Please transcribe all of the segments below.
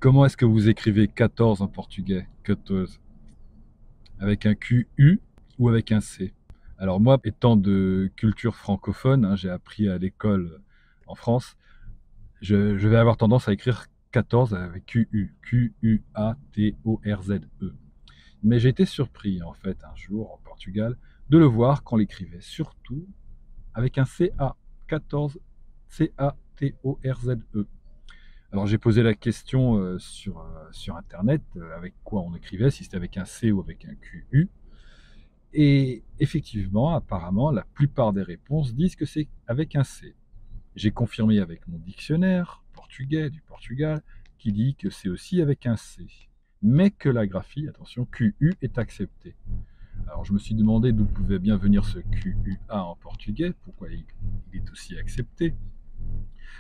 Comment est-ce que vous écrivez 14 en portugais? 14. Avec un QU ou avec un C? Alors moi, étant de culture francophone, hein, j'ai appris à l'école en France, je vais avoir tendance à écrire 14 avec QU. Quatorze. Mais j'ai été surpris, en fait, un jour, en Portugal, de le voir qu'on l'écrivait surtout avec un CA. 14. Catorze. Alors j'ai posé la question sur Internet, avec quoi on écrivait, si c'était avec un C ou avec un QU. Et effectivement, apparemment, la plupart des réponses disent que c'est avec un C. J'ai confirmé avec mon dictionnaire portugais du Portugal qui dit que c'est aussi avec un C. Mais que la graphie, attention, QU est acceptée. Alors je me suis demandé d'où pouvait bien venir ce QUA en portugais, pourquoi il est aussi accepté.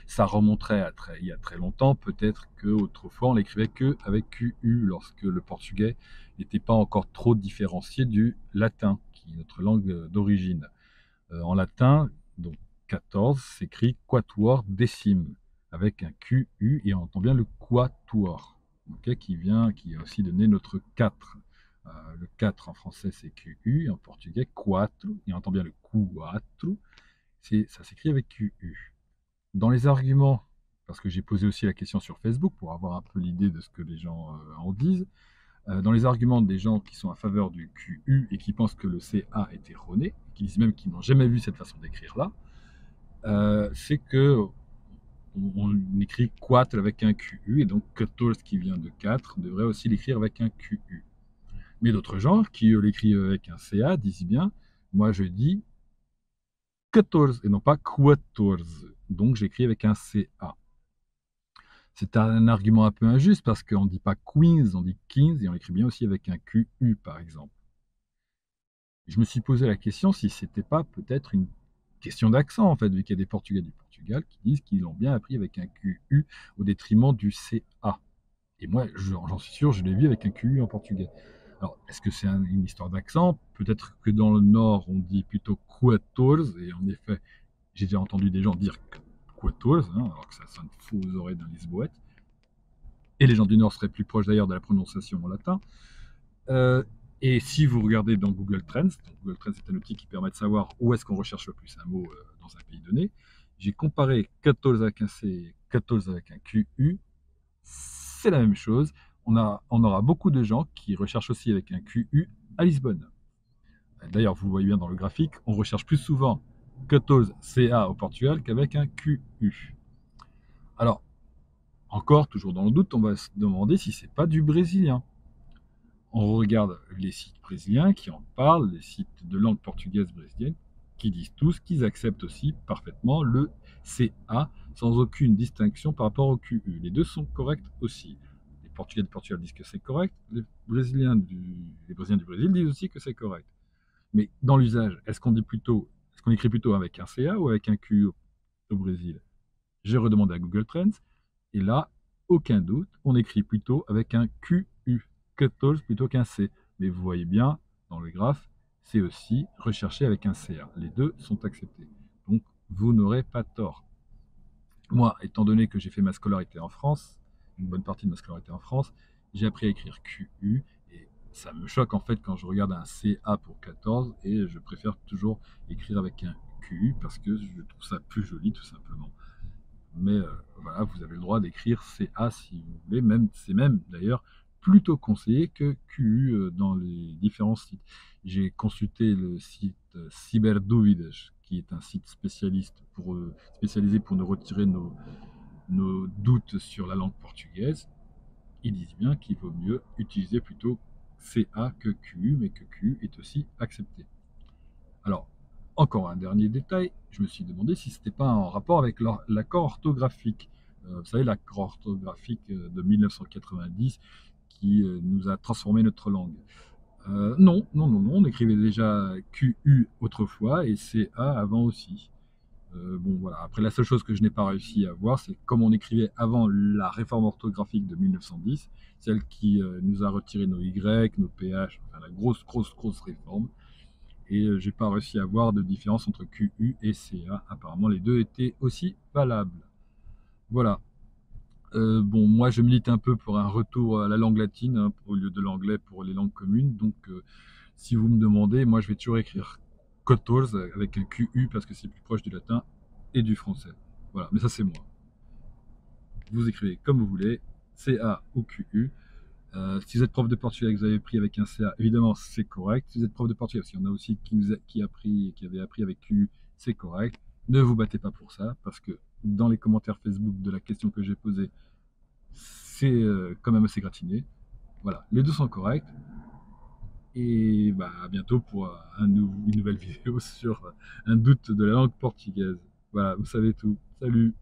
Ça remonterait il y a très longtemps, peut-être qu'autrefois on l'écrivait que avec QU, lorsque le portugais n'était pas encore trop différencié du latin, qui est notre langue d'origine. En latin, donc 14 s'écrit quatuor décime, avec un QU, et on entend bien le quatuor, okay, qui a aussi donné notre 4. Le 4 en français c'est QU, et en portugais quatro, et on entend bien le quatro, ça s'écrit avec QU. Dans les arguments, parce que j'ai posé aussi la question sur Facebook pour avoir un peu l'idée de ce que les gens en disent, dans les arguments des gens qui sont à faveur du QU et qui pensent que le CA est erroné, qui disent même qu'ils n'ont jamais vu cette façon d'écrire là, c'est que on écrit quat avec un QU et donc 14 qui vient de 4 devrait aussi l'écrire avec un QU. Mais d'autres gens qui l'écrivent avec un CA disent bien, moi je dis 14 et non pas quatorze, donc j'écris avec un CA. C'est un argument un peu injuste parce qu'on ne dit pas Queens, on dit Kings et on l'écrit bien aussi avec un QU par exemple. Je me suis posé la question si c'était pas peut-être une question d'accent en fait, vu qu'il y a des Portugais du Portugal qui disent qu'ils l'ont bien appris avec un QU au détriment du CA. Et moi, j'en suis sûr, je l'ai vu avec un QU en portugais. Alors, est-ce que c'est une histoire d'accent? Peut-être que dans le nord, on dit plutôt quatorze, et en effet, j'ai déjà entendu des gens dire quatorze, hein, alors que ça sonne faux aux oreilles d'un lisboète. Et les gens du nord seraient plus proches d'ailleurs de la prononciation en latin. Euh, et si vous regardez dans Google Trends, Google Trends est un outil qui permet de savoir où est-ce qu'on recherche le plus un mot dans un pays donné, j'ai comparé 14 avec un C et 14 avec un QU, c'est la même chose. On aura beaucoup de gens qui recherchent aussi avec un QU à Lisbonne. D'ailleurs, vous voyez bien dans le graphique, on recherche plus souvent 14 CA au Portugal qu'avec un QU. Alors, encore, toujours dans le doute, on va se demander si c'est pas du brésilien. On regarde les sites brésiliens qui en parlent, les sites de langue portugaise brésilienne, qui disent tous qu'ils acceptent aussi parfaitement le CA sans aucune distinction par rapport au QU. Les deux sont corrects aussi. Les Portugais du Portugal disent que c'est correct, les Brésiliens du Brésil disent aussi que c'est correct. Mais dans l'usage, est-ce qu'on écrit plutôt avec un CA ou avec un QU au Brésil? J'ai redemandé à Google Trends, et là, aucun doute, on écrit plutôt avec un QU, 14 plutôt qu'un C. Mais vous voyez bien, dans le graphe, c'est aussi recherché avec un CA. Les deux sont acceptés. Donc, vous n'aurez pas tort. Moi, étant donné que j'ai fait ma scolarité en France, une bonne partie de ma scolarité en France, j'ai appris à écrire QU, et ça me choque en fait quand je regarde un CA pour 14, et je préfère toujours écrire avec un QU parce que je trouve ça plus joli tout simplement. Mais voilà, vous avez le droit d'écrire CA si vous voulez, c'est même d'ailleurs plutôt conseillé que QU dans les différents sites. J'ai consulté le site Cyberdúvidas, qui est un site spécialisé pour nous retirer nos doutes sur la langue portugaise. Ils disent bien qu'il vaut mieux utiliser plutôt CA que QU, mais que QU est aussi accepté. Alors, encore un dernier détail, je me suis demandé si c'était pas en rapport avec l'accord orthographique. Vous savez, l'accord orthographique de 1990 qui nous a transformé notre langue. Non, non, non, non, on écrivait déjà QU autrefois et CA avant aussi. Bon, voilà. Après, la seule chose que je n'ai pas réussi à voir, c'est comme on écrivait avant la réforme orthographique de 1910, celle qui nous a retiré nos Y, nos PH, enfin la grosse, grosse, grosse réforme. Et j'ai pas réussi à voir de différence entre QU et CA. Apparemment, les deux étaient aussi valables. Voilà. Bon, moi, je milite un peu pour un retour à la langue latine, hein, au lieu de l'anglais pour les langues communes. Donc, si vous me demandez, moi, je vais toujours écrire 14 avec un QU parce que c'est plus proche du latin et du français. Voilà, mais ça, c'est moi. Vous écrivez comme vous voulez, CA ou QU. Si vous êtes prof de portugais et que vous avez pris avec un CA, évidemment, c'est correct. Si vous êtes prof de portugais, parce qu'il y en a aussi qui avait appris avec QU, c'est correct. Ne vous battez pas pour ça, parce que dans les commentaires Facebook de la question que j'ai posée, c'est quand même assez gratiné. Voilà, les deux sont corrects. Et bah, à bientôt pour une nouvelle vidéo sur un doute de la langue portugaise. Voilà, vous savez tout. Salut!